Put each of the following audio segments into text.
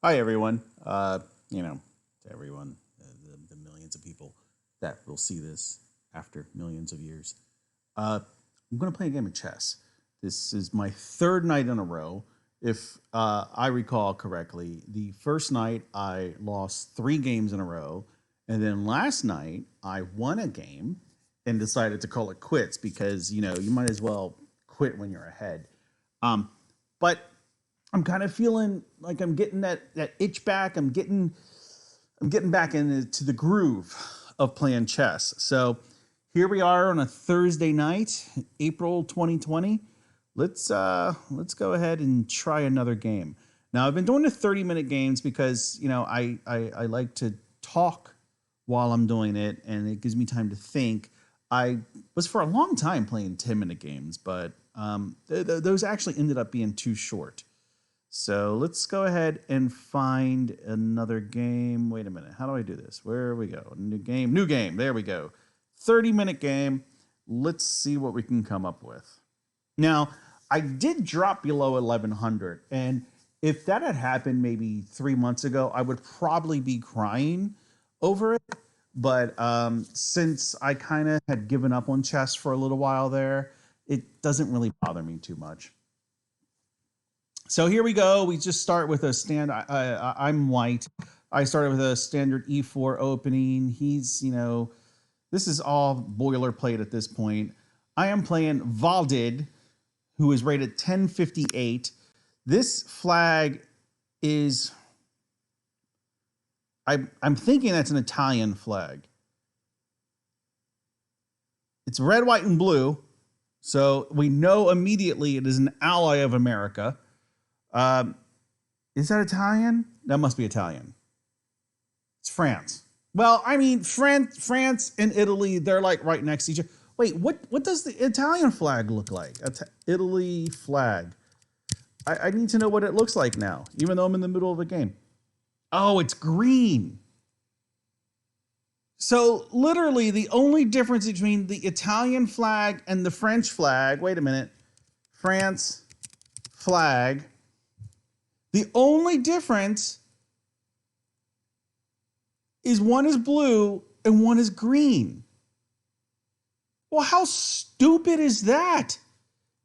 Hi, everyone. To everyone, the millions of people that will see this after millions of years. I'm going to play a game of chess. This is my third night in a row. If I recall correctly, the first night I lost three games in a row. And then last night I won a game and decided to call it quits because, you might as well quit when you're ahead. But I'm kind of feeling like I'm getting that itch back. I'm getting back into the groove of playing chess. So here we are on a Thursday night, April 2020. Let's go ahead and try another game. Now I've been doing the 30-minute games because I like to talk while I'm doing it, and it gives me time to think. I was for a long time playing 10-minute games, but those actually ended up being too short. So let's go ahead and find another game. Wait a minute. How do I do this? Where we go? New game. New game. There we go. 30-minute game. Let's see what we can come up with. Now, I did drop below 1100. And if that had happened maybe 3 months ago, I would probably be crying over it. But since I kind of had given up on chess for a little while there, it doesn't really bother me too much. So here we go. We just start with a stand. I'm white. I started with a standard E4 opening. This is all boilerplate at this point. I am playing Valdid, who is rated 1058. This flag is, I'm thinking that's an Italian flag. It's red, white, and blue. So we know immediately it is an ally of America. Is that Italian? That must be Italian. It's France. Well, I mean, France and Italy, they're like right next to each other. Wait, what does the Italian flag look like? Italy flag. I need to know what it looks like now, even though I'm in the middle of a game. Oh, it's green. So literally the only difference between the Italian flag and the French flag, wait a minute, France flag, the only difference is one is blue and one is green. Well, how stupid is that?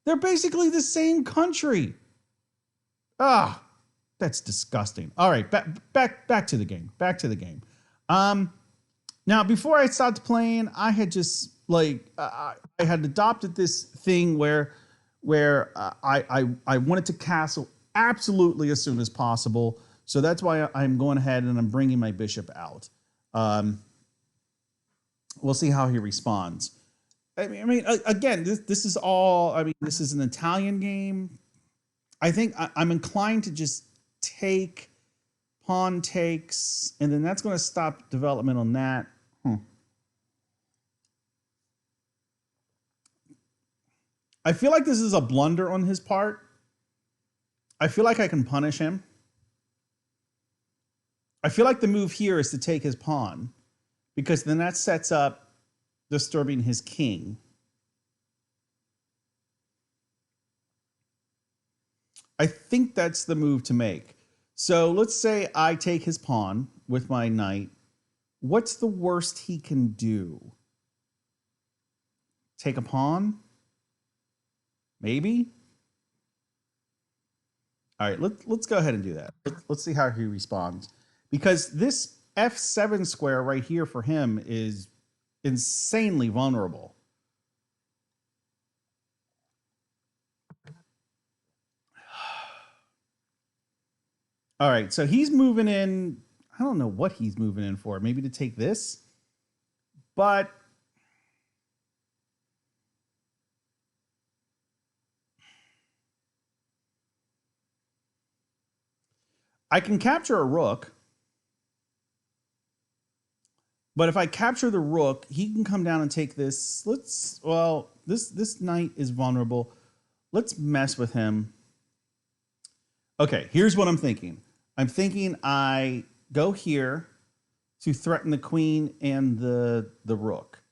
They're basically the same country. Ah, that's disgusting. All right, back to the game. Back to the game. Now before I stopped playing, I had just I had adopted this thing where I wanted to castle absolutely as soon as possible. So that's why I'm going ahead and I'm bringing my bishop out. We'll see how he responds. Again, this is all. I mean, this is an Italian game. I think I'm inclined to just take pawn takes, and then that's going to stop development on that. I feel like this is a blunder on his part. I feel like I can punish him. I feel like the move here is to take his pawn because then that sets up disturbing his king. I think that's the move to make. So let's say I take his pawn with my knight. What's the worst he can do? Take a pawn? Maybe? All right, let's go ahead and do that. Let's see how he responds. Because this F7 square right here for him is insanely vulnerable. All right, so he's moving in. I don't know what he's moving in for. Maybe to take this? But I can capture a rook. But if I capture the rook, he can come down and take this. This knight is vulnerable. Let's mess with him. Okay, here's what I'm thinking. I'm thinking I go here to threaten the queen and the rook.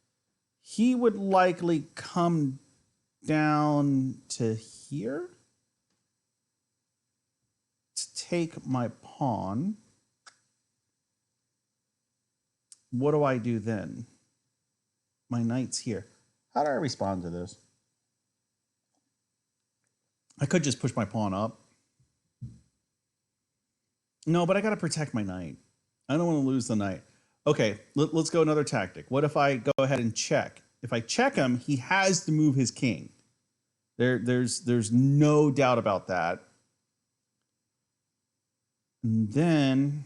He would likely come down to here to take my pawn, what do I do then? My knight's here. How do I respond to this? I could just push my pawn up. No, but I got to protect my knight. I don't want to lose the knight. Okay, let's go another tactic. What if I go ahead and check? If I check him, he has to move his king. There's no doubt about that. And then,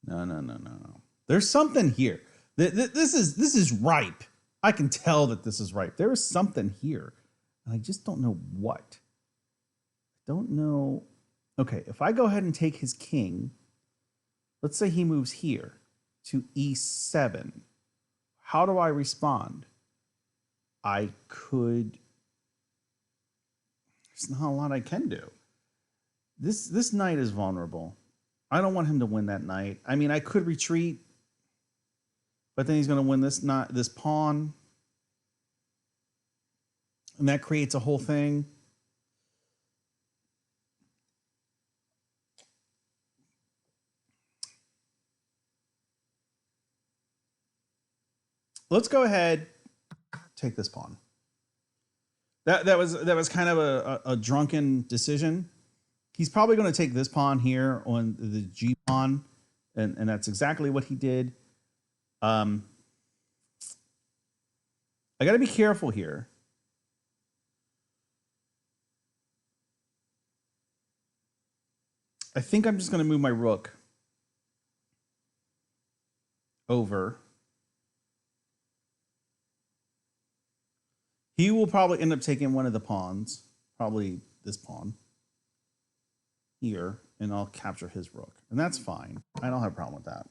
No. There's something here. This is ripe. I can tell that this is ripe. There is something here. And I just don't know what. I don't know. Okay, if I go ahead and take his king, let's say he moves here to e7. How do I respond? I could. There's not a lot I can do. This knight is vulnerable. I don't want him to win that knight. I mean, I could retreat, but then he's going to win this pawn, and that creates a whole thing. Let's go ahead, take this pawn. That was kind of a drunken decision. He's probably going to take this pawn here on the G pawn, and that's exactly what he did. I got to be careful here. I think I'm just going to move my rook over. He will probably end up taking one of the pawns, probably this pawn here, and I'll capture his rook. And that's fine. I don't have a problem with that.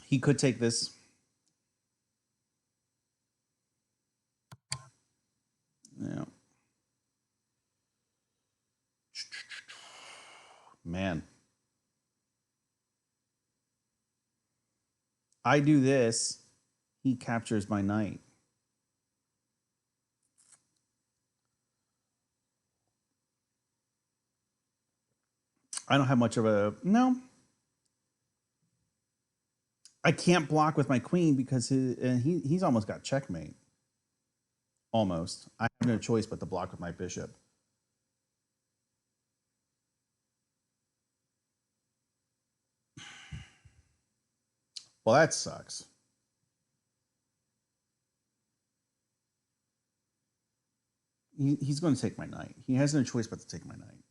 He could take this. Yeah. Man. I do this, he captures my knight. I don't have much of a... No. I can't block with my queen because he's almost got checkmate. Almost. I have no choice but to block with my bishop. Well, that sucks. He's going to take my knight. He has no choice but to take my knight.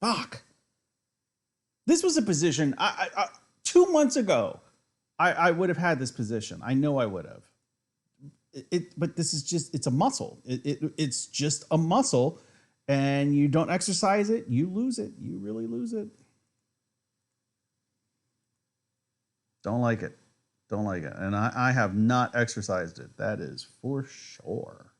Fuck. This was a position, 2 months ago, I would have had this position. I know I would have. But this is just, it's a muscle. It's just a muscle, and you don't exercise it, you lose it. You really lose it. Don't like it. Don't like it. And I have not exercised it. That is for sure.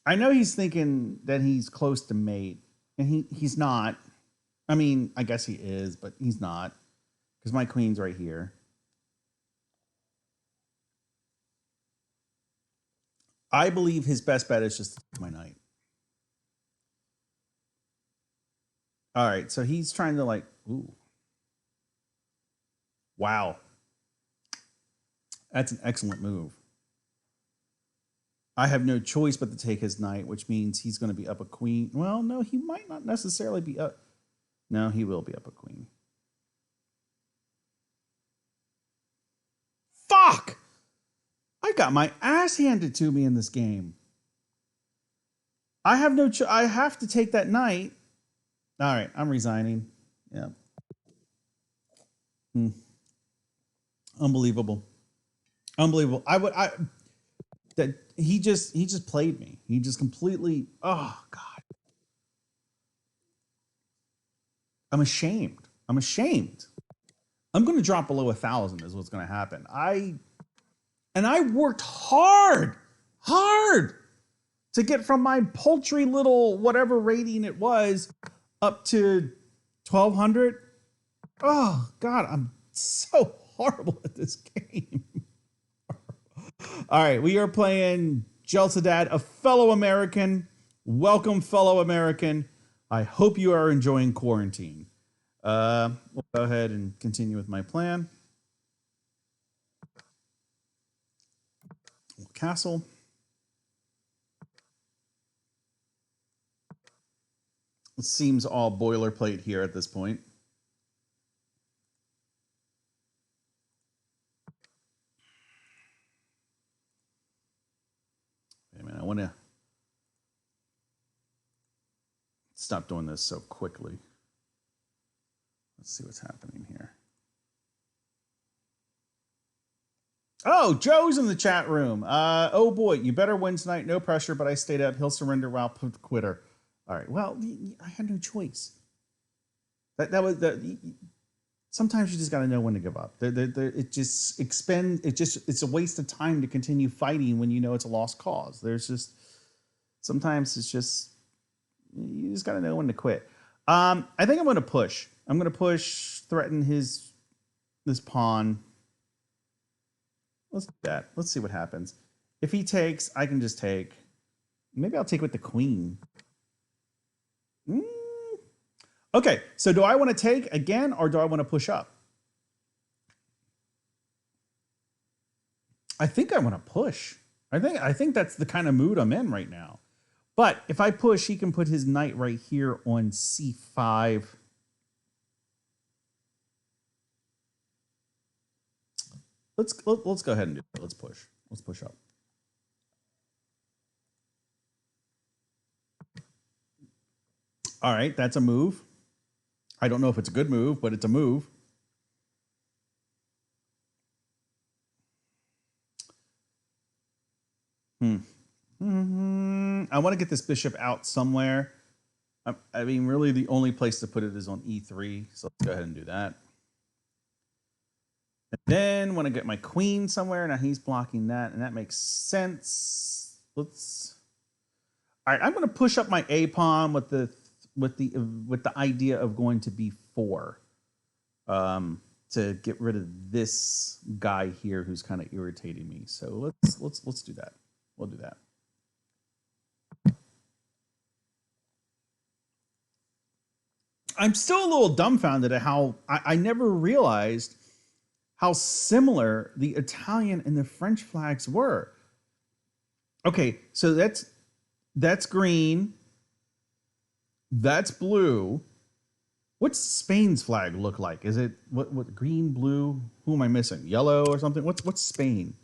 I know he's thinking that he's close to mate, and he's not. I mean, I guess he is, but he's not, because my queen's right here. I believe his best bet is just to take my knight. All right, so he's trying to like, ooh. Wow. That's an excellent move. I have no choice but to take his knight, which means he's going to be up a queen. Well, no, he might not necessarily be up. No, he will be up a queen. Fuck! I got my ass handed to me in this game. I have no choice. I have to take that knight. All right, I'm resigning. Yeah. Unbelievable. Unbelievable. He just played me. He just completely, oh God. I'm ashamed. I'm ashamed. I'm going to drop below 1,000 is what's going to happen. I worked hard to get from my paltry little whatever rating it was up to 1200. Oh, God, I'm so horrible at this game. All right, we are playing Jeltadad, a fellow American. Welcome, fellow American. I hope you are enjoying quarantine. We'll go ahead and continue with my plan. Castle. It seems all boilerplate here at this point. Wait a minute, I want to stop doing this so quickly. Let's see what's happening here. Oh, Joe's in the chat room. Oh boy, you better win tonight. No pressure, but I stayed up. He'll surrender while quitter. All right. Well, I had no choice. That was the. Sometimes you just got to know when to give up. It's a waste of time to continue fighting when you know it's a lost cause. Sometimes it's just, you just got to know when to quit. I think I'm going to push. I'm going to push, threaten this pawn. Let's do that. Let's see what happens. If he takes, I can just take. Maybe I'll take with the queen. Okay, so do I want to take again, or do I want to push up? I think I want to push. I think that's the kind of mood I'm in right now. But if I push, he can put his knight right here on c5. Let's go ahead and do it. Let's push. Let's push up. All right, that's a move. I don't know if it's a good move, but it's a move. I want to get this bishop out somewhere. I mean, really, the only place to put it is on e3. So let's go ahead and do that. And then want to get my queen somewhere. Now he's blocking that, and that makes sense. All right, I'm going to push up my a pawn with the idea of going to b4, to get rid of this guy here who's kind of irritating me. So let's do that. We'll do that. I'm still a little dumbfounded at how I never realized how similar the Italian and the French flags were. Okay, so that's green. That's blue. What's Spain's flag look like? Is it what green, blue? Who am I missing? Yellow or something? What's Spain?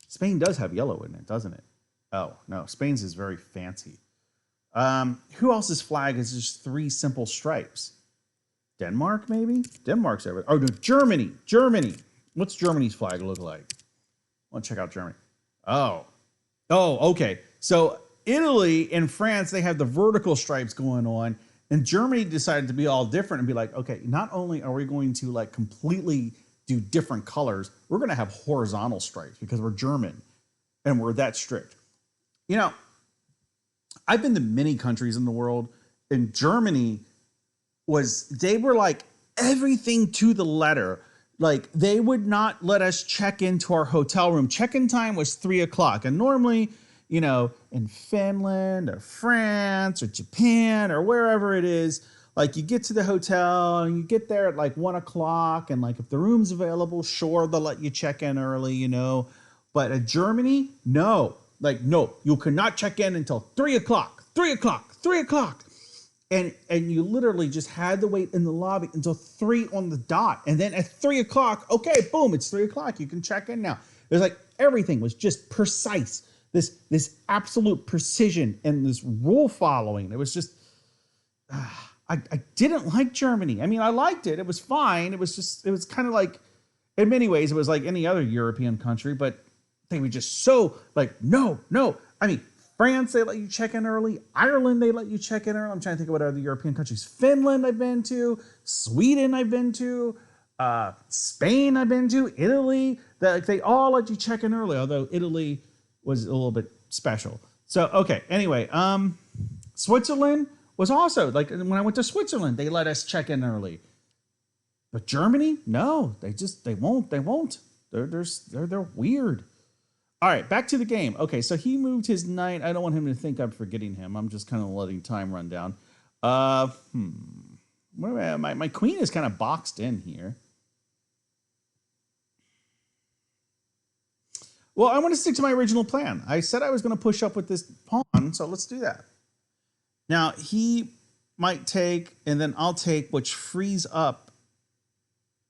Spain does have yellow in it, doesn't it? Oh, no, Spain's is very fancy. Who else's flag is just 3 simple stripes? Denmark, maybe? Denmark's over. Oh, no, Germany. Germany. What's Germany's flag look like? I want to check out Germany. Oh, okay. So Italy and France, they have the vertical stripes going on, and Germany decided to be all different and be like, okay, not only are we going to like completely do different colors, we're going to have horizontal stripes because we're German and we're that strict. You know, I've been to many countries in the world, and Germany they were like everything to the letter. Like, they would not let us check into our hotel room. Check-in time was 3 o'clock. And normally, you know, in Finland or France or Japan or wherever it is, like, you get to the hotel and you get there at like 1 o'clock. And like, if the room's available, sure, they'll let you check in early, you know. But at Germany, no. Like, no, you cannot check in until 3 o'clock, 3 o'clock, 3 o'clock. And you literally just had to wait in the lobby until 3 on the dot. And then at 3 o'clock, okay, boom, it's 3 o'clock. You can check in now. It was like everything was just precise. This absolute precision and this rule following. It was just, I didn't like Germany. I mean, I liked it. It was fine. It was kind of like, in many ways, it was like any other European country, but they were just so like, no. I mean, France, they let you check in early. Ireland, they let you check in early. I'm trying to think of what other European countries. Finland, I've been to. Sweden, I've been to. Spain, I've been to. Italy, they all let you check in early, although Italy was a little bit special. So, okay. Anyway, Switzerland was also like when I went to Switzerland, they let us check in early. But Germany, no, they won't. They won't. They're weird. All right, back to the game. Okay, so he moved his knight. I don't want him to think I'm forgetting him. I'm just kind of letting time run down. My queen is kind of boxed in here. Well, I want to stick to my original plan. I said I was going to push up with this pawn, so let's do that. Now, he might take, and then I'll take, which frees up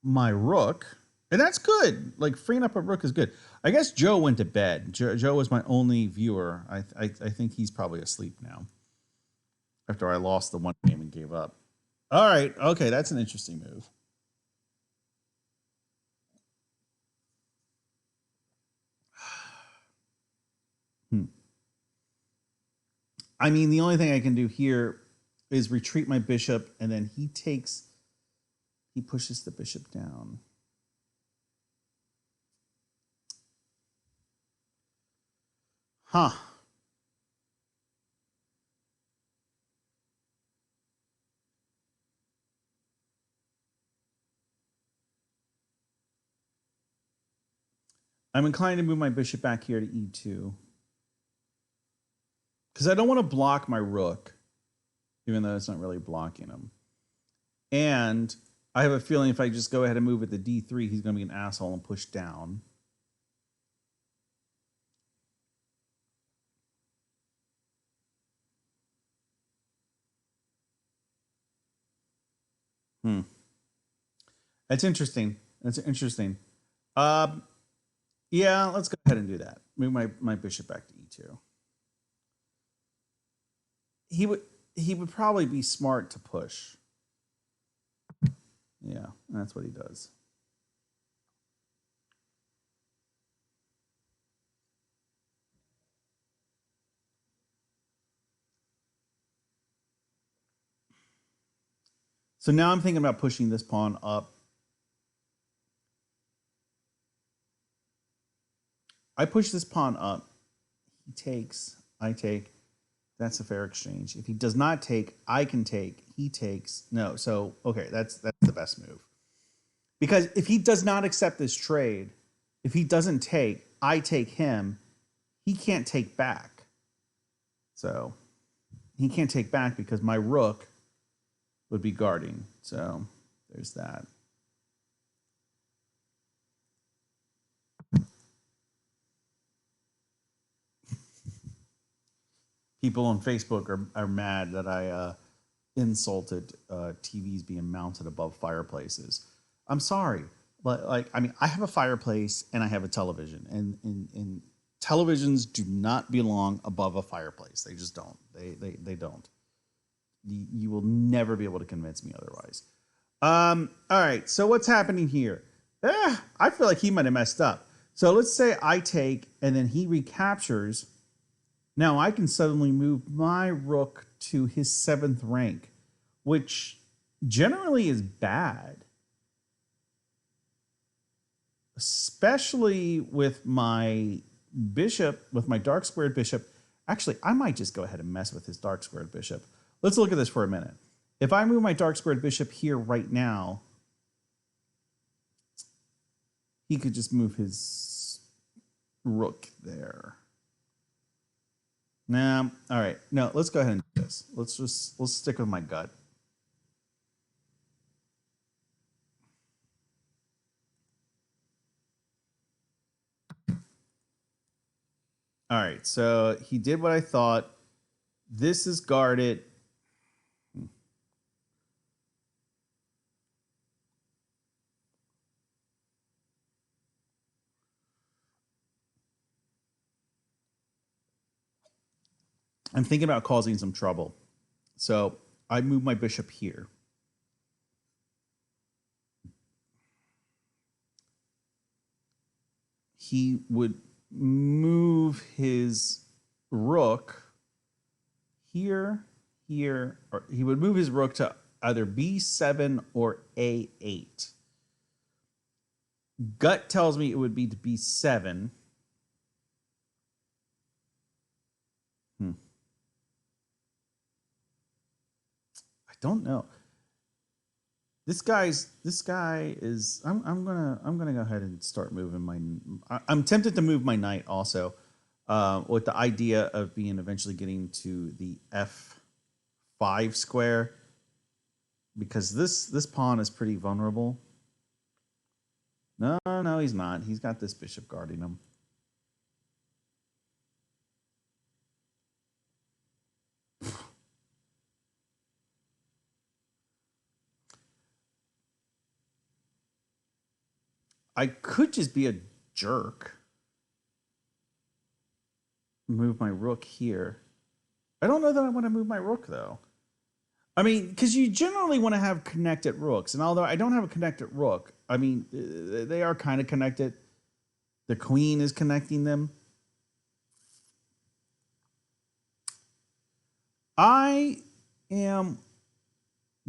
my rook. And that's good. Like, freeing up a rook is good. I guess Joe went to bed. Joe was my only viewer. I think he's probably asleep now. After I lost the one game and gave up. All right. Okay, that's an interesting move. I mean, the only thing I can do here is retreat my bishop, and then he pushes the bishop down. Huh. I'm inclined to move my bishop back here to e2. Because I don't want to block my rook, even though it's not really blocking him. And I have a feeling if I just go ahead and move it to d3, he's going to be an asshole and push down. That's interesting. That's interesting. Yeah, let's go ahead and do that. Move my bishop back to e2. He would probably be smart to push. Yeah, that's what he does. So now I'm thinking about pushing this pawn up. I push this pawn up. He takes. I take. That's a fair exchange. If he does not take, I can take. He takes. No. So, okay, that's the best move. Because if he does not accept this trade, if he doesn't take, I take him, he can't take back. So, he can't take back because my rook would be guarding. So, there's that. People on Facebook are mad that I insulted TVs being mounted above fireplaces. I'm sorry, but like I mean, I have a fireplace and I have a television, and televisions do not belong above a fireplace. They just don't. They don't. You will never be able to convince me otherwise. All right. So what's happening here? I feel like he might have messed up. So let's say I take and then he recaptures. Now I can suddenly move my rook to his 7th rank, which generally is bad. Especially with my bishop, with my dark squared bishop. Actually, I might just go ahead and mess with his dark squared bishop. Let's look at this for a minute. If I move my dark squared bishop here right now, he could just move his rook there. Nah, all right. No, let's go ahead and do this. Let's stick with my gut. All right, so he did what I thought. This is guarded. I'm thinking about causing some trouble. So I move my bishop here. He would move his rook here, or he would move his rook to either b7 or a8. Gut tells me it would be to b7. don't know. This guy is. I'm gonna go ahead and start moving my. I'm tempted to move my knight also, with the idea of being eventually getting to the F5 square, because this pawn is pretty vulnerable. No, he's not. He's got this bishop guarding him. I could just be a jerk. Move my rook here. I don't know that I want to move my rook, though. I mean, because you generally want to have connected rooks. And although I don't have a connected rook, I mean, they are kind of connected. The queen is connecting them. I am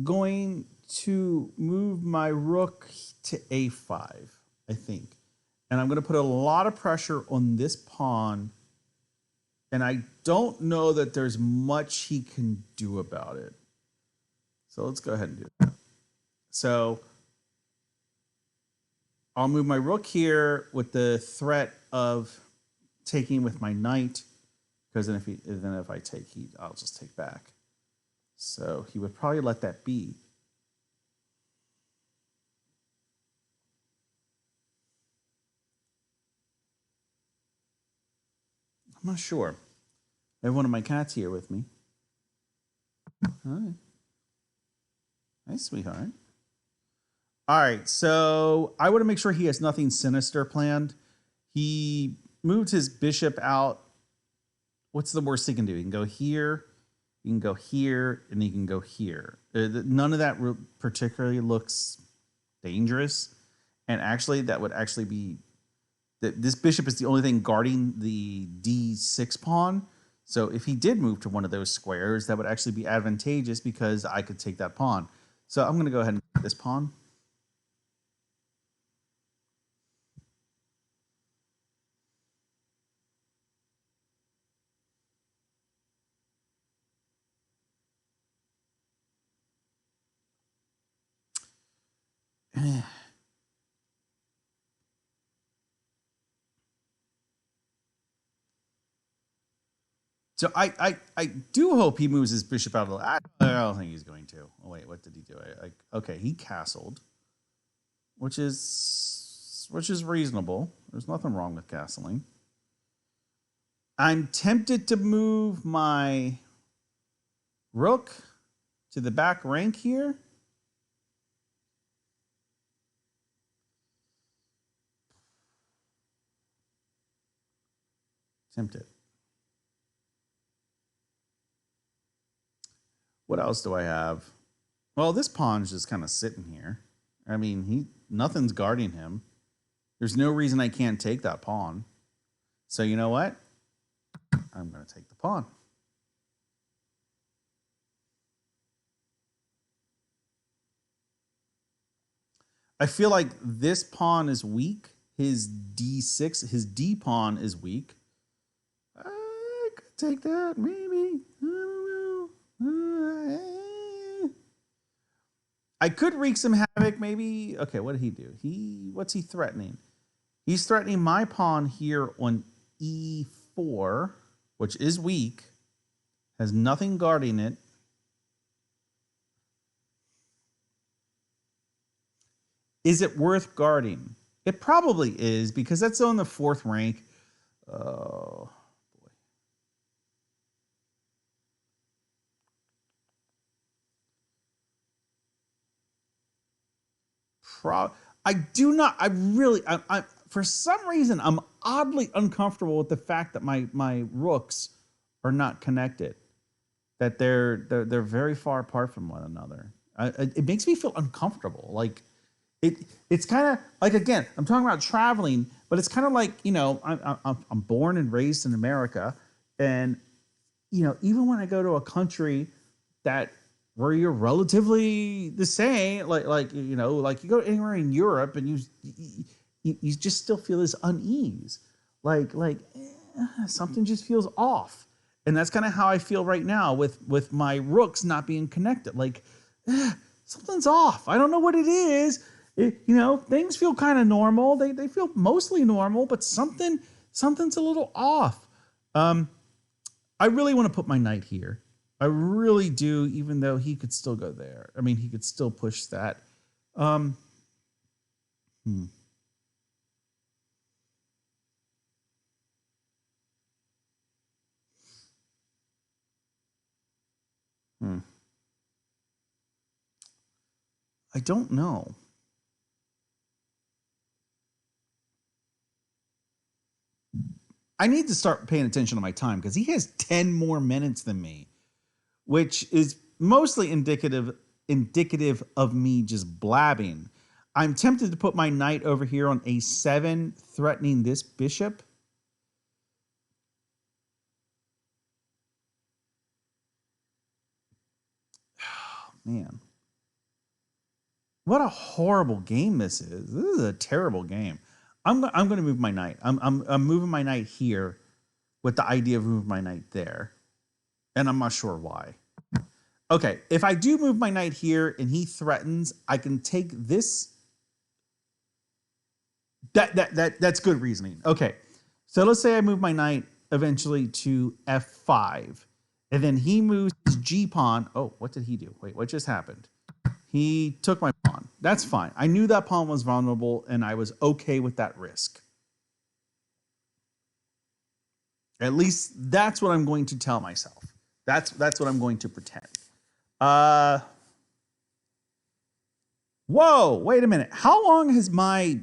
going to move my rook to A5, I think. And I'm going to put a lot of pressure on this pawn. And I don't know that there's much he can do about it. So let's go ahead and do that. So I'll move my rook here with the threat of taking with my knight, because then if I take, I'll just take back. So he would probably let that be. I'm not sure. I have one of my cats here with me. Hi. Hi, sweetheart. All right, so I want to make sure he has nothing sinister planned. He moved his bishop out. What's the worst he can do? He can go here, he can go here, and he can go here. None of that particularly looks dangerous. And actually, that would actually be... This bishop is the only thing guarding the D6 pawn. So if he did move to one of those squares, that would actually be advantageous because I could take that pawn. So I'm going to go ahead and take this pawn. So I do hope he moves his bishop out of the... I don't think he's going to. Oh, wait, what did he do? Okay, he castled, which is reasonable. There's nothing wrong with castling. I'm tempted to move my rook to the back rank here. Tempted. What else do I have? Well, this pawn's just kind of sitting here. I mean, nothing's guarding him. There's no reason I can't take that pawn. So you know what? I'm going to take the pawn. I feel like this pawn is weak. His D6, his D pawn is weak. I could take that, maybe. I don't know. I could wreak some havoc, maybe. Okay, what did he do? What's he threatening? He's threatening my pawn here on E4, which is weak, has nothing guarding it. Is it worth guarding? It probably is, because that's on the 4th rank. Oh, boy. For some reason, I'm oddly uncomfortable with the fact that my rooks are not connected. That they're very far apart from one another. It makes me feel uncomfortable. Like it's kind of like, again, I'm talking about traveling, but it's kind of like, you know, I'm born and raised in America, and you know, even when I go to a country where you're relatively the same, like you know, like you go anywhere in Europe and you just still feel this unease, something just feels off, and that's kind of how I feel right now with my rooks not being connected. Like something's off. I don't know what it is. Things feel kind of normal. They feel mostly normal, but something's a little off. I really want to put my knight here. I really do, even though he could still go there. I mean, he could still push that. I don't know. I need to start paying attention to my time because he has 10 more minutes than me, which is mostly indicative of me just blabbing. I'm tempted to put my knight over here on a7, threatening this bishop. Oh, man. What a horrible game this is. This is a terrible game. I'm going to move my knight. I'm moving my knight here with the idea of moving my knight there. And I'm not sure why. Okay, if I do move my knight here and he threatens, I can take this. That's good reasoning. Okay, so let's say I move my knight eventually to f5. And then he moves his g-pawn. Oh, what did he do? Wait, what just happened? He took my pawn. That's fine. I knew that pawn was vulnerable, and I was okay with that risk. At least that's what I'm going to tell myself. That's what I'm going to pretend. Whoa, wait a minute. How long has my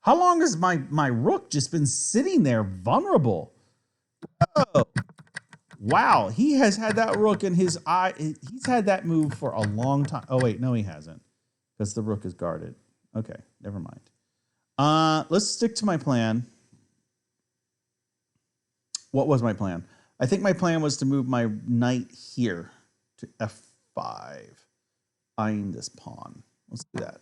rook just been sitting there vulnerable? Oh. Wow, he has had that rook in his eye. He's had that move for a long time. Oh, wait, no, he hasn't. Because the rook is guarded. Okay, never mind. Let's stick to my plan. What was my plan? I think my plan was to move my knight here to f5, eyeing this pawn. Let's do that.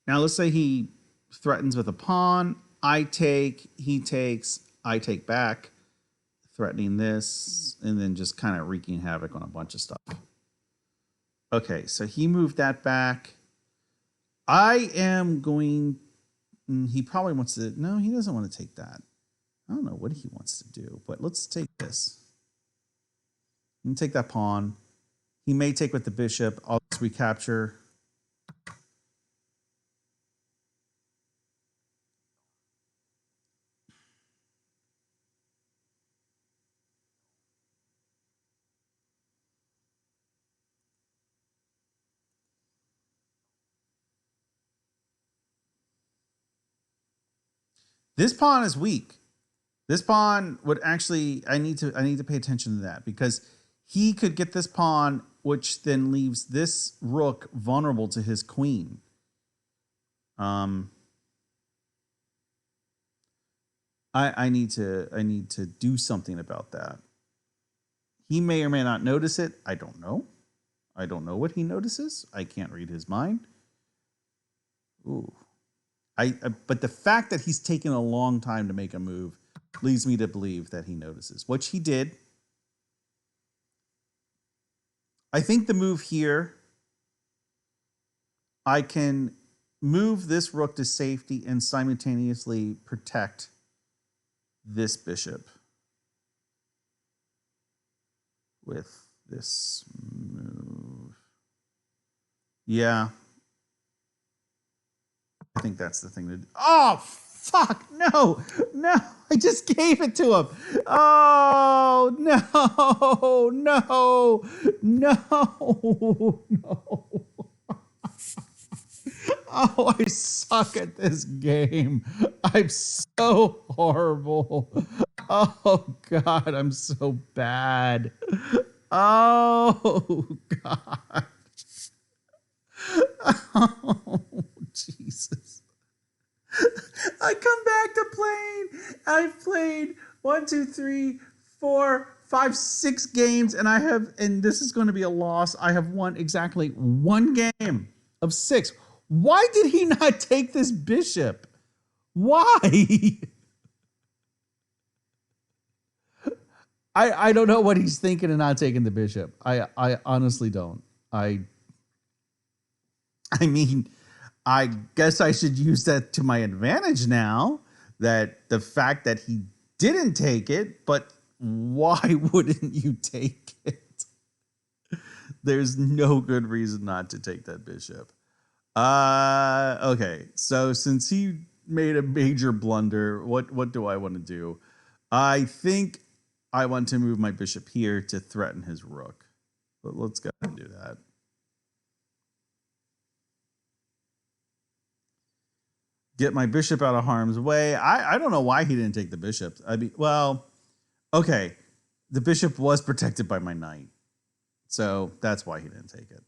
Now, let's say he threatens with a pawn. I take, he takes, I take back, threatening this, and then just kind of wreaking havoc on a bunch of stuff. Okay, so he moved that back. I am going, he probably wants to, no, he doesn't want to take that. I don't know what he wants to do, but let's take this. And take that pawn. He may take with the bishop. I'll just recapture. This pawn is weak. This pawn would actually, I need to pay attention to that because he could get this pawn, which then leaves this rook vulnerable to his queen. I need to do something about that. He may or may not notice it. I don't know. I don't know what he notices. I can't read his mind. Ooh. But the fact that he's taken a long time to make a move leads me to believe that he notices, which he did. I think the move here, I can move this rook to safety and simultaneously protect this bishop with this move. Yeah. I think that's the thing to do. Oh, fuck. No. No. I just gave it to him. Oh, no. No. No. No. Oh, I suck at this game. I'm so horrible. Oh, God. I'm so bad. Oh, God. Oh, Jesus. I come back to playing. I've played 1, 2, 3, 4, 5, 6 games, and this is going to be a loss. I have won exactly 1 game of 6. Why did he not take this bishop? Why? I don't know what he's thinking of not taking the bishop. I honestly don't. I mean, I guess I should use that to my advantage now, that the fact that he didn't take it, but why wouldn't you take it? There's no good reason not to take that bishop. Okay. So since he made a major blunder, what do I want to do? I think I want to move my bishop here to threaten his rook. But let's go ahead and do that. Get my bishop out of harm's way. I don't know why he didn't take the bishop. I mean, well, okay. The bishop was protected by my knight. So that's why he didn't take it.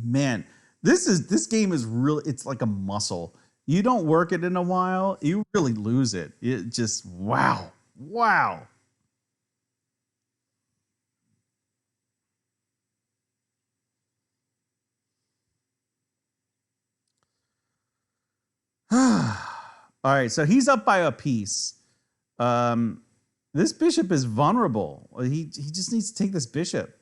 Man, this game is really, it's like a muscle. You don't work it in a while, you really lose it. It just, wow. Wow. All right, so he's up by a piece. This bishop is vulnerable. He just needs to take this bishop.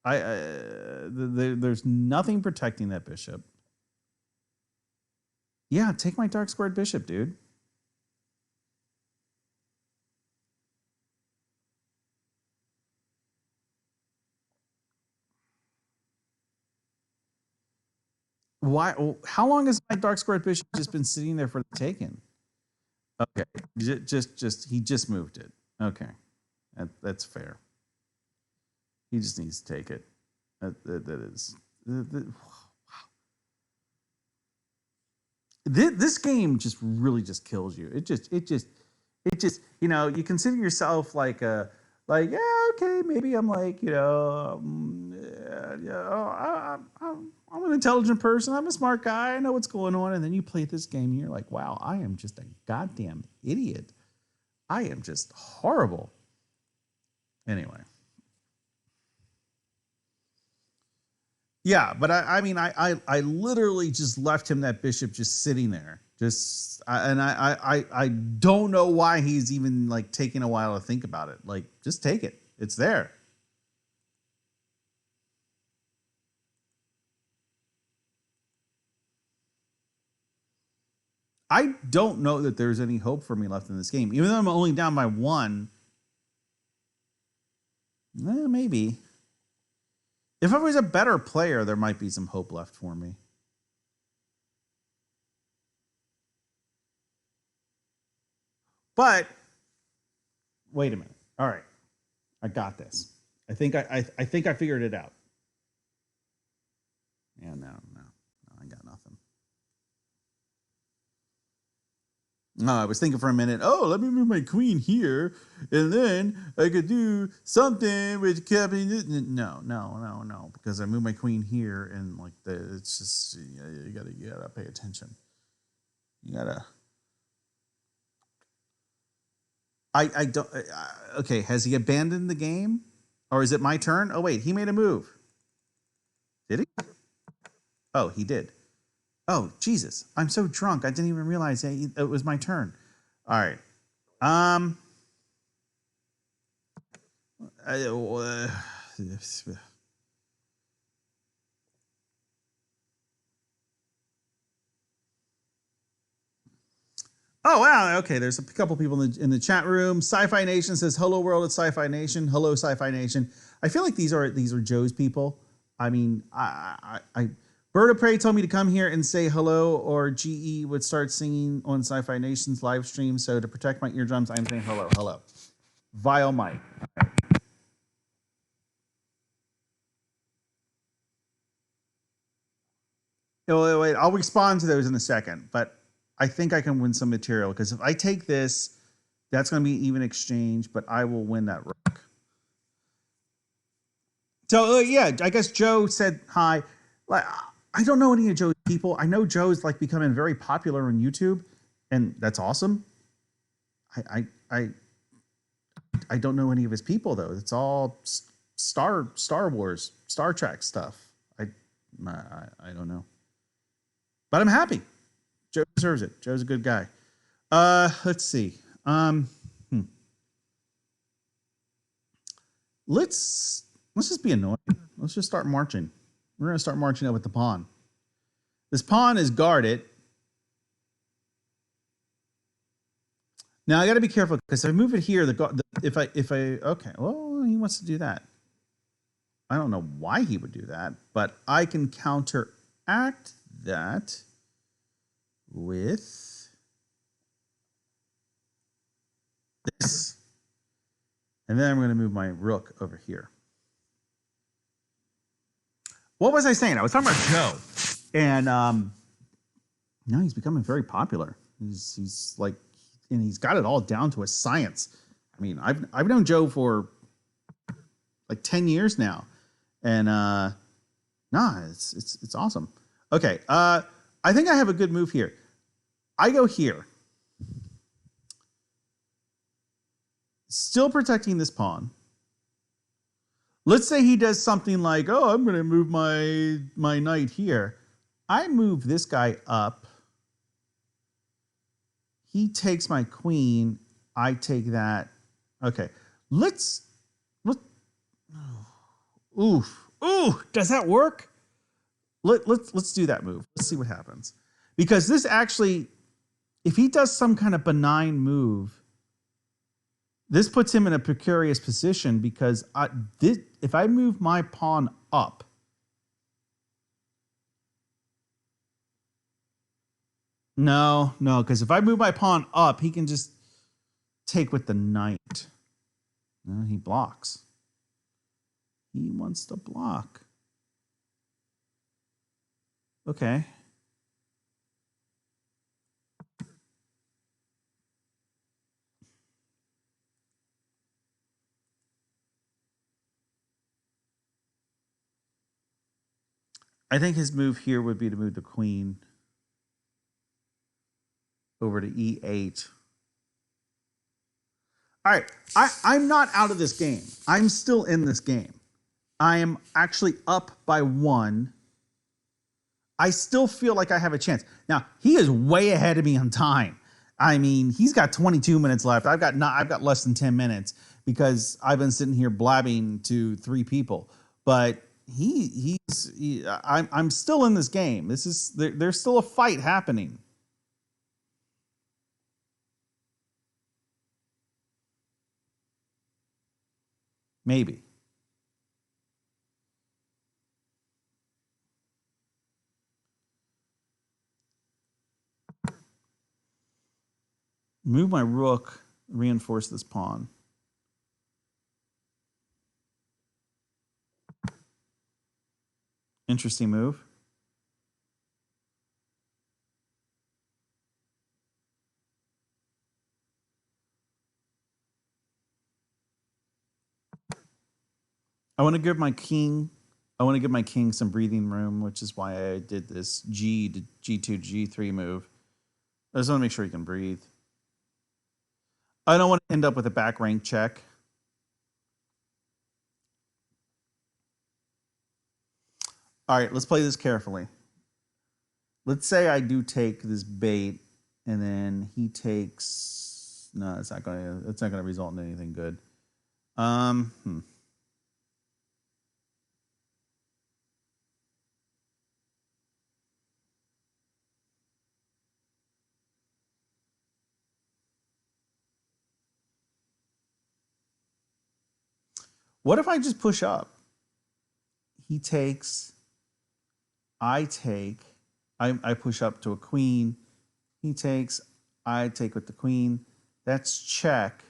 There's nothing protecting that bishop. Yeah, take my dark squared bishop, dude. Why? How long has my dark squared bishop just been sitting there for the taking? Okay, he just moved it. Okay, that's fair. He just needs to take it. That is. This game just really just kills you. It just you consider yourself like a yeah, okay, maybe I'm like I'm an intelligent person, I'm a smart guy, I know what's going on, and then you play this game and you're like, wow, I am just a goddamn idiot. I am just horrible. Anyway. Yeah, but I mean, I literally just left him that bishop just sitting there, and I don't know why he's even like taking a while to think about it. Like, just take it; it's there. I don't know that there's any hope for me left in this game, even though I'm only down by one. Maybe if I was a better player, there might be some hope left for me. But wait a minute. All right, I got this. I think I figured it out. Yeah, no, I got nothing. No, I was thinking for a minute. Oh, let me move my queen here, and then I could do something with Captain. No, because I moved my queen here, and like it's just you gotta pay attention. You gotta. I don't. Okay, has he abandoned the game, or is it my turn? Oh wait, he made a move. Did he? Oh, he did. Oh Jesus, I'm so drunk. I didn't even realize it was my turn. All right. Um. Oh wow! Okay, there's a couple people in the chat room. Sci-Fi Nation says, "Hello world, it's Sci-Fi Nation." Hello Sci-Fi Nation. I feel like these are Joe's people. I mean, Bird of Prey told me to come here and say hello, or GE would start singing on Sci-Fi Nation's live stream. So to protect my eardrums, I'm saying hello, hello. Vile Mike. Wait, I'll respond to those in a second, but I think I can win some material because if I take this, that's going to be even exchange, but I will win that rook. So yeah, I guess Joe said hi. Like, I don't know any of Joe's people. I know Joe's like becoming very popular on YouTube, and that's awesome. I don't know any of his people though. It's all Star Wars, Star Trek stuff. I don't know. But I'm happy. Joe deserves it. Joe's a good guy. Let's see. Let's just be annoying. Let's just start marching. We're gonna start marching up with the pawn. This pawn is guarded. Now I got to be careful because if I move it here, if I okay, well he wants to do that. I don't know why he would do that, but I can counteract that with this. And then I'm going to move my rook over here. What was I saying? I was talking about Joe. And now he's becoming very popular. He's like, and he's got it all down to a science. I mean, I've known Joe for like 10 years now. And it's awesome. Okay, I think I have a good move here. I go here. Still protecting this pawn. Let's say he does something like, oh, I'm going to move my knight here. I move this guy up. He takes my queen. I take that. Okay, let's ooh, does that work? Let's do that move. Let's see what happens. Because this actually, if he does some kind of benign move, this puts him in a precarious position because if I move my pawn up, no, because if I move my pawn up, he can just take with the knight. No, he blocks. He wants to block. Okay. I think his move here would be to move the queen over to e8. All right, I'm not out of this game. I'm still in this game. I am actually up by 1. I still feel like I have a chance. Now, he is way ahead of me on time. I mean, he's got 22 minutes left. I've got less than 10 minutes because I've been sitting here blabbing to 3 people. But I'm still in this game. There's still a fight happening. Maybe. Move my rook, reinforce this pawn. Interesting move. I want to give my king some breathing room, which is why I did this G to G2, G3 move. I just want to make sure he can breathe. I don't want to end up with a back rank check. All right, let's play this carefully. Let's say I do take this bait, and then he takes. No, it's not gonna result in anything good. What if I just push up? He takes. I take. I push up to a queen. He takes. I take with the queen. That's check.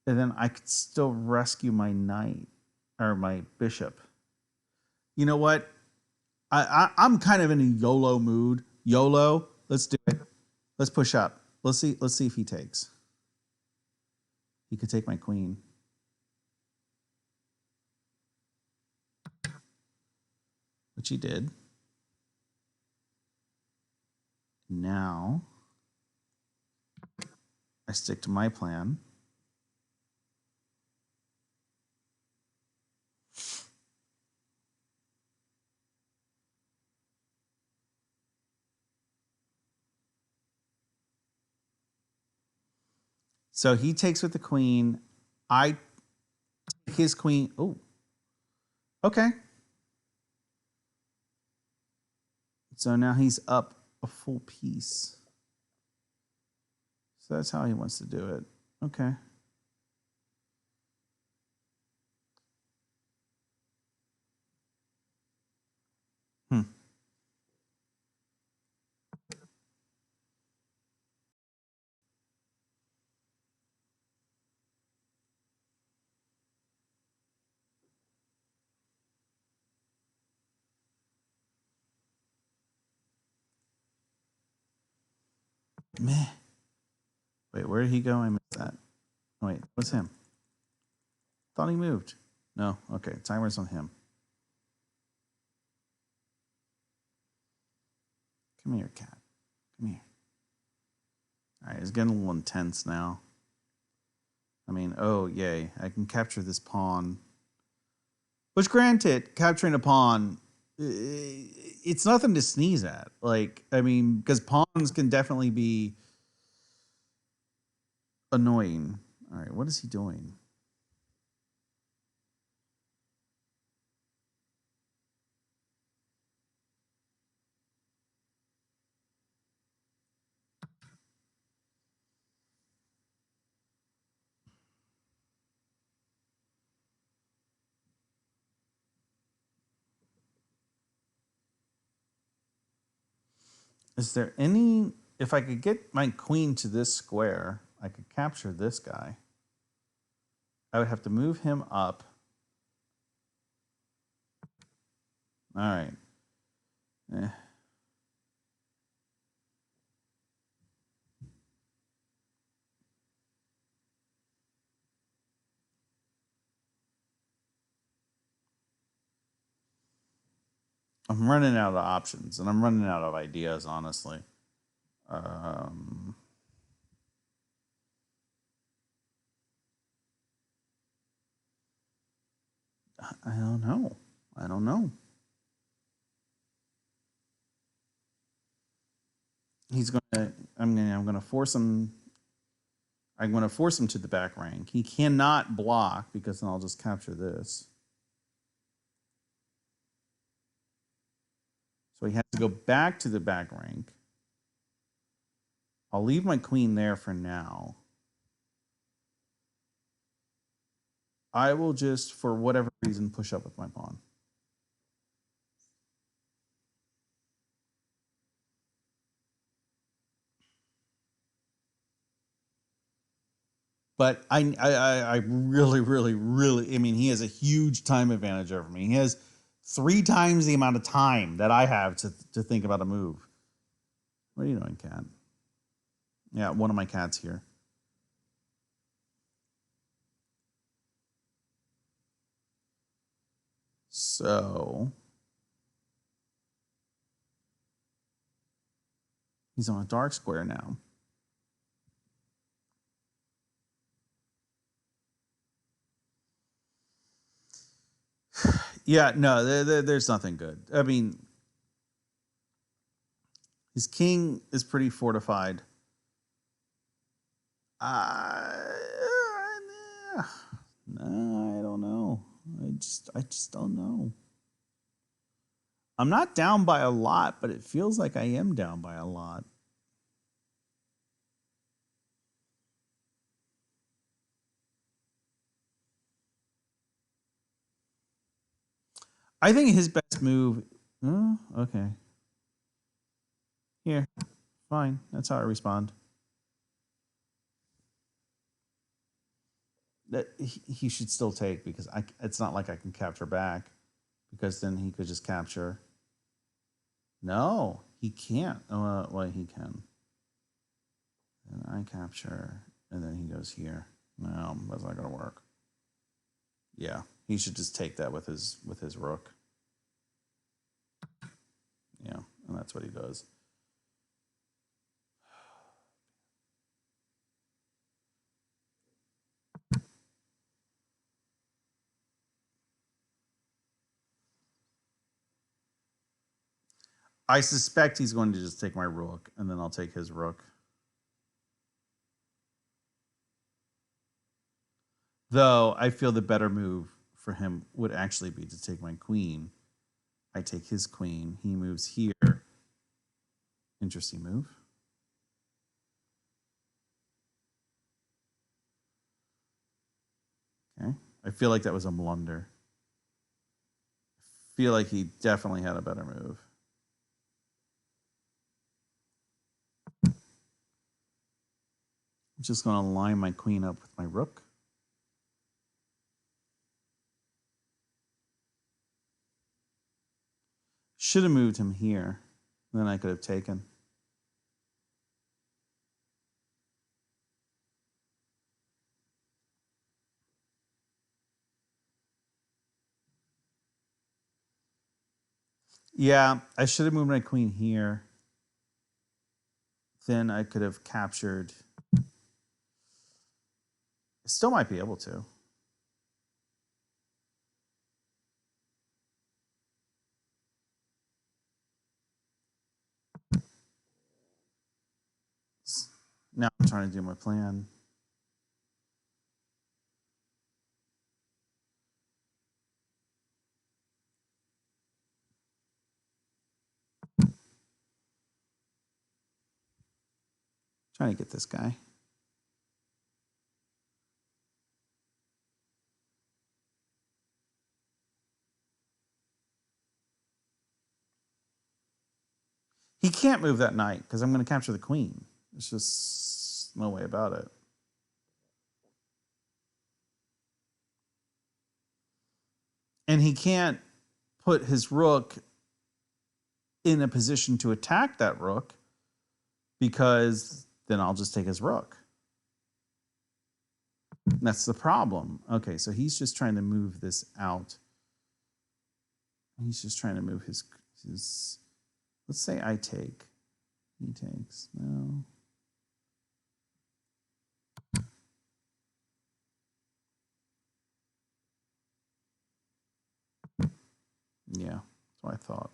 And then I could still rescue my knight or my bishop. You know what? I'm kind of in a YOLO mood. YOLO. Let's do it. Let's push up. Let's see if he takes. He could take my queen. Which he did. Now I stick to my plan. So he takes with the queen. I take his queen. Oh, okay. So now he's up a full piece. So that's how he wants to do it. Okay. Hmm. Meh. Wait, where did he go? I missed that. Oh, wait, what's him? Thought he moved. No. Okay. Timer's on him. Come here, cat. Come here. All right, it's getting a little intense now. I mean, oh, yay. I can capture this pawn. Which, granted, capturing a pawn, it's nothing to sneeze at. Like, I mean, because pawns can definitely be annoying. All right, what is he doing? Is there any... If I could get my queen to this square, I could capture this guy. I would have to move him up. All right. Eh. I'm running out of options, and I'm running out of ideas, honestly. Um, I don't know. I don't know. He's gonna. I'm gonna force him. I'm gonna force him to the back rank. He cannot block because then I'll just capture this. So he has to go back to the back rank. I'll leave my queen there for now. I will just, for whatever reason, push up with my pawn. But I really, really, really, I mean, he has a huge time advantage over me. He has 3 times the amount of time that I have to think about a move. What are you doing, cat? Yeah, one of my cats here. So he's on a dark square now. Yeah, no, there's nothing good. I mean, his king is pretty fortified. No, I don't know. I just don't know. I'm not down by a lot, but it feels like I am down by a lot. I think his best move. Oh, okay. Here, fine. That's how I respond. That he should still take because it's not like I can capture back because then he could just capture. No, he can't. Well, he can. And I capture, and then he goes here. No, that's not gonna work. Yeah, he should just take that with his rook. Yeah, and that's what he does. I suspect he's going to just take my rook, and then I'll take his rook. Though I feel the better move for him would actually be to take my queen. I take his queen. He moves here. Interesting move. Okay. I feel like that was a blunder. I feel like he definitely had a better move. I'm just going to line my queen up with my rook. Should have moved him here. Then I could have taken. Yeah, I should have moved my queen here. Then I could have captured. I still might be able to. Now I'm trying to do my plan. Trying to get this guy. He can't move that knight because I'm going to capture the queen. There's just no way about it. And he can't put his rook in a position to attack that rook because then I'll just take his rook. That's the problem. Okay, so he's just trying to move this out. He's just trying to move his let's say I take. He takes. No. Yeah, that's what I thought.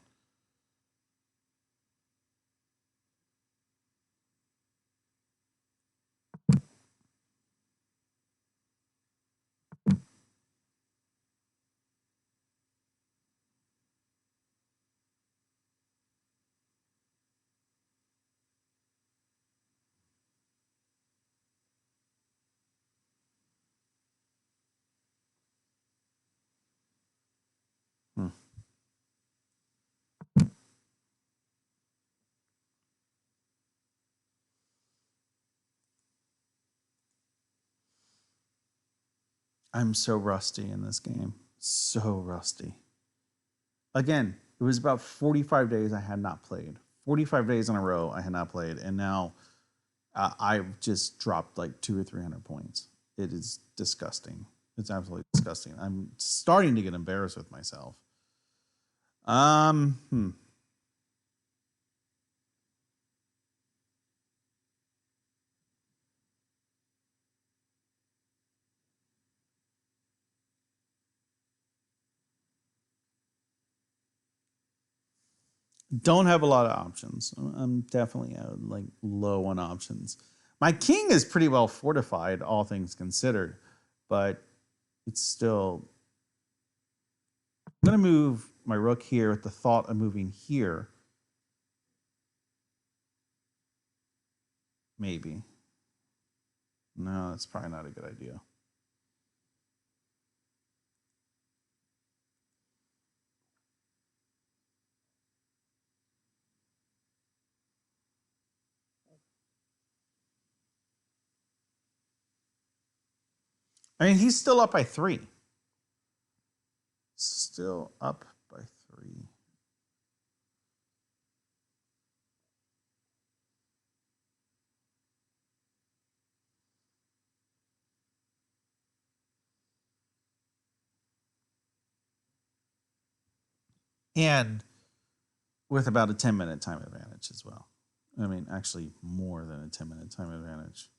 I'm so rusty in this game. So rusty. Again, it was about 45 days I had not played. 45 days in a row I had not played. And now I've just dropped like 200 or 300 points. It is disgusting. It's absolutely disgusting. I'm starting to get embarrassed with myself. Don't have a lot of options. I'm definitely like low on options. My king is pretty well fortified, all things considered, but it's still. I'm going to move my rook here with the thought of moving here. Maybe. No, that's probably not a good idea. I mean, he's still up by 3. Still up by 3. And with about a 10-minute time advantage as well. I mean, actually more than a 10-minute time advantage.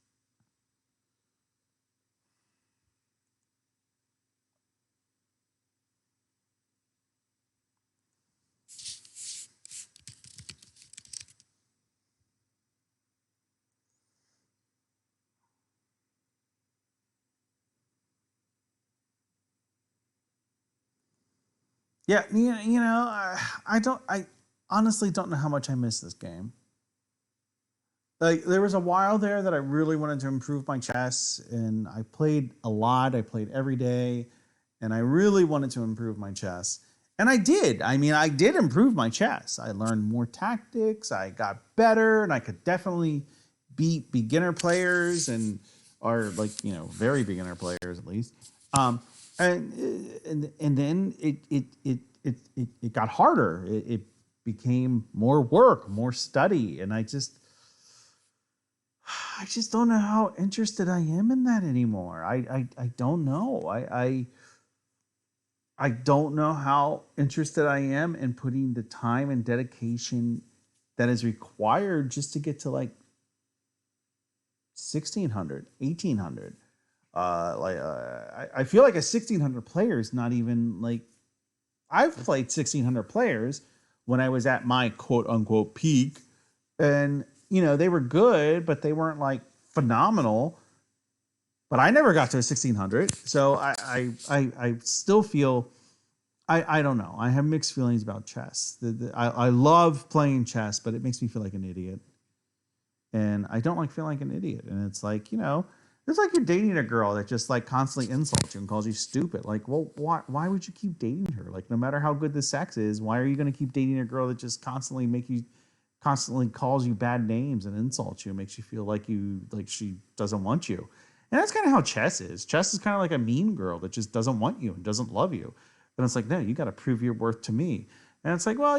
Yeah, I don't. I honestly don't know how much I miss this game. Like there was a while there that I really wanted to improve my chess, and I played a lot. I played every day, and I really wanted to improve my chess, and I did. I mean, I did improve my chess. I learned more tactics. I got better, and I could definitely beat beginner players and or like very beginner players at least. Um, and then it got harder. It became more work, more study, and I just don't know how interested I am in that anymore. I don't know. I don't know how interested I am in putting the time and dedication that is required just to get to like 1600, 1800. I feel like a 1600 player is not even like I've played 1600 players when I was at my quote unquote peak, and they were good, but they weren't like phenomenal. But I never got to a 1600, so I still feel I don't know. I have mixed feelings about chess. I love playing chess, but it makes me feel like an idiot, and I don't like feeling like an idiot. And it's like it's like you're dating a girl that just like constantly insults you and calls you stupid. Like, well, why would you keep dating her? Like, no matter how good the sex is, why are you going to keep dating a girl that just constantly calls you bad names and insults you and makes you feel like she doesn't want you? And that's kind of how chess is. Chess is kind of like a mean girl that just doesn't want you and doesn't love you. And it's like, no, you got to prove your worth to me. And it's like, well,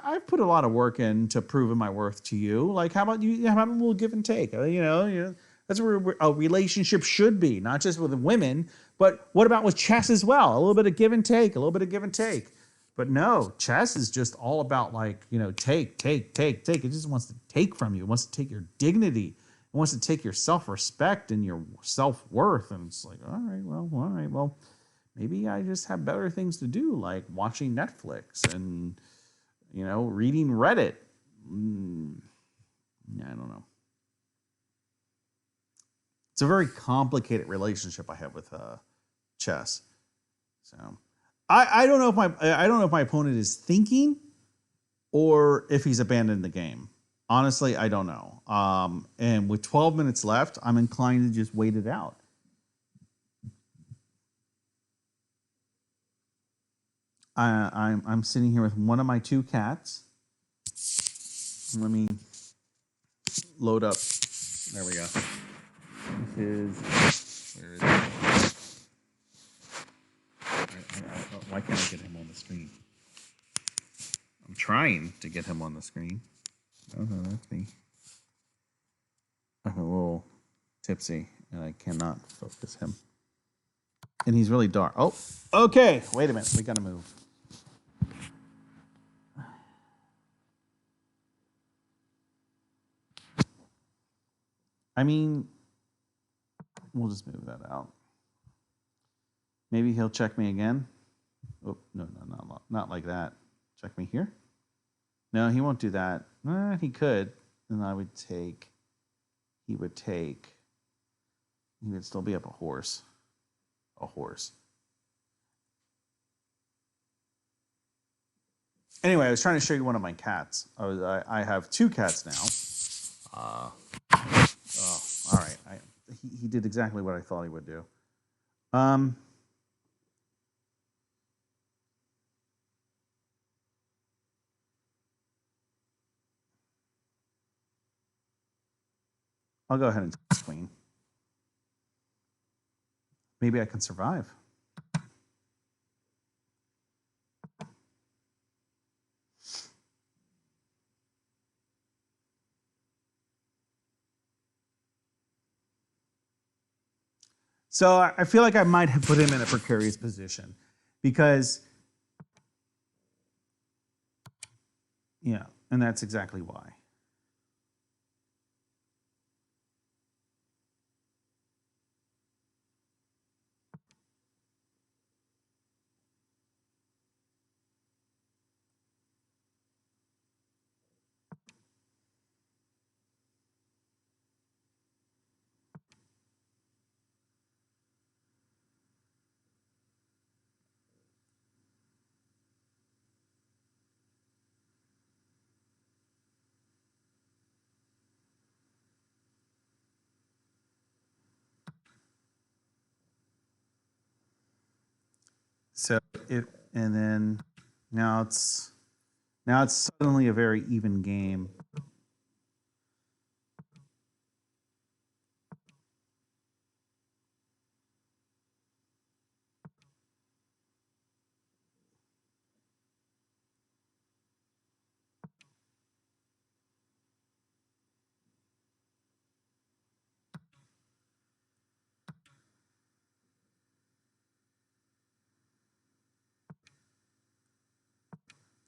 I've put a lot of work into proving my worth to you. Like, how about you? How about a little give and take? That's where a relationship should be, not just with women, but what about with chess as well? A little bit of give and take, a little bit of give and take. But no, chess is just all about like, take, take, take, take. It just wants to take from you. It wants to take your dignity. It wants to take your self-respect and your self-worth. And it's like, all right, well, maybe I just have better things to do, like watching Netflix and, reading Reddit. Yeah, I don't know. It's a very complicated relationship I have with chess. So I don't know if my opponent is thinking or if he's abandoned the game. Honestly, I don't know. And with 12 minutes left, I'm inclined to just wait it out. I'm sitting here with one of my two cats. Let me load up. There we go. Where is it? Why can't I get him on the screen? I'm trying to get him on the screen. Oh, no, that's me. I'm a little tipsy, and I cannot focus him. And he's really dark. Oh, okay. Wait a minute. We got to move. I mean, we'll just move that out. Maybe he'll check me again. Oh, no, not like that. Check me here. No, he won't do that. He could. And he would still be up a horse. A horse. Anyway, I was trying to show you one of my cats. I have two cats now. All right. He did exactly what I thought he would do. I'll go ahead and take queen. Maybe I can survive. So I feel like I might have put him in a precarious position because, yeah, and that's exactly why. So and then now it's suddenly a very even game.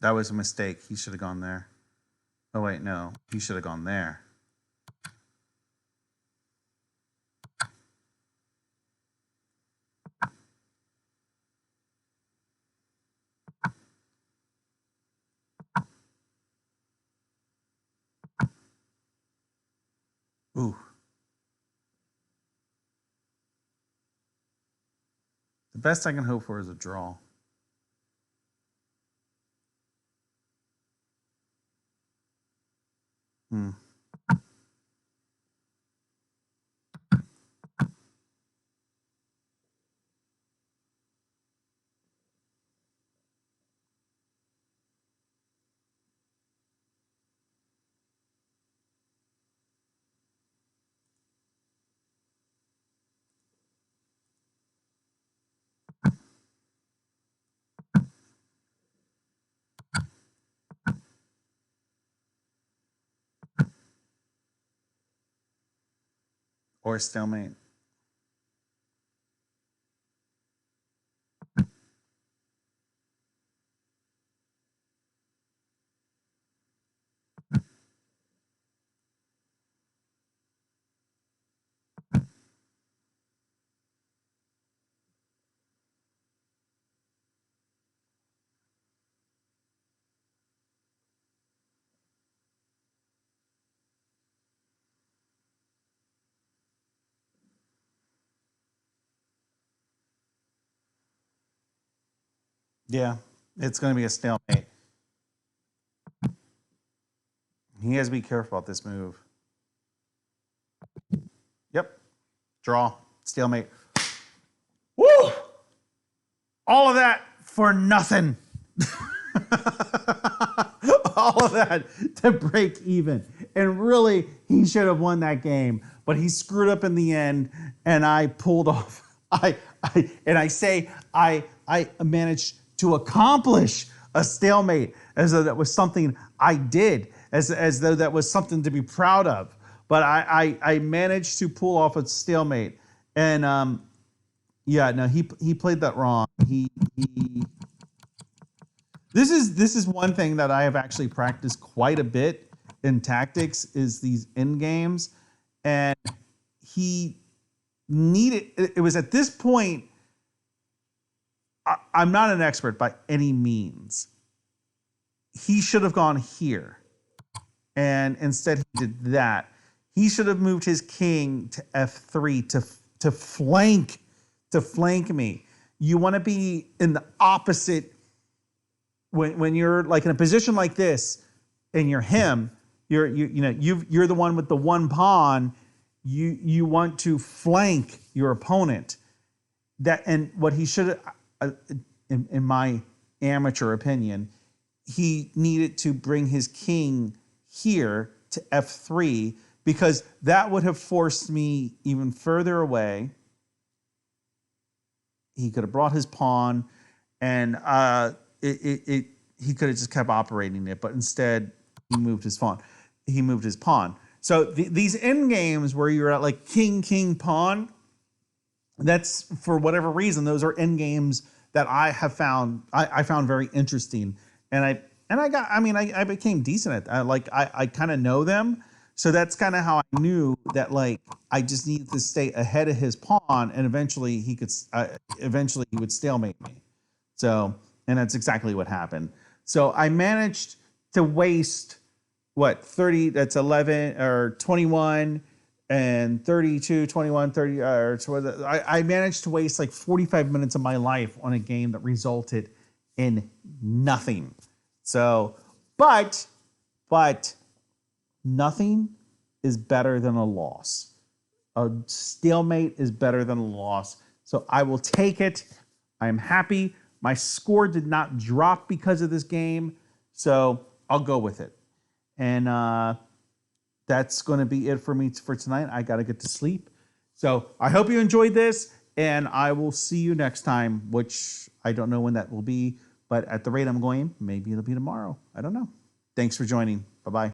That was a mistake. He should have gone there. Oh wait, no. He should have gone there. Ooh. The best I can hope for is a draw. Hmm. Or stalemate. Yeah, it's going to be a stalemate. He has to be careful about this move. Yep. Draw. Stalemate. Woo! All of that for nothing. All of that to break even. And really, he should have won that game. But he screwed up in the end, and I pulled off. I managed to accomplish a stalemate as though that was something I did, as though that was something to be proud of. But I managed to pull off a stalemate. And yeah, no, he played that wrong. He This is one thing that I have actually practiced quite a bit in tactics is these end games, and he needed. It was at this point. I'm not an expert by any means. He should have gone here, and instead he did that. He should have moved his king to f3 to flank me. You want to be in the opposite. When you're like in a position like this, and you're him, you're the one with the one pawn. You want to flank your opponent. That and what he should, in my amateur opinion, he needed to bring his king here to f3 because that would have forced me even further away. He could have brought his pawn, and he could have just kept operating it, but instead he moved his pawn. So these end games where you're at like king, pawn, that's for whatever reason, those are end games that I have found I found very interesting. And I became decent at that. I kind of know them. So that's kind of how I knew that like I just needed to stay ahead of his pawn, and eventually he would stalemate me. So, and that's exactly what happened. So I managed to waste what 30, that's 11 or 21 and 32, 21, 30, or I managed to waste like 45 minutes of my life on a game that resulted in nothing. So, but nothing is better than a loss. A stalemate is better than a loss. So I will take it. I'm happy My score did not drop because of this game, so I'll go with it. And that's going to be it for me for tonight. I got to get to sleep. So I hope you enjoyed this, and I will see you next time, which I don't know when that will be, but at the rate I'm going, maybe it'll be tomorrow. I don't know. Thanks for joining. Bye-bye.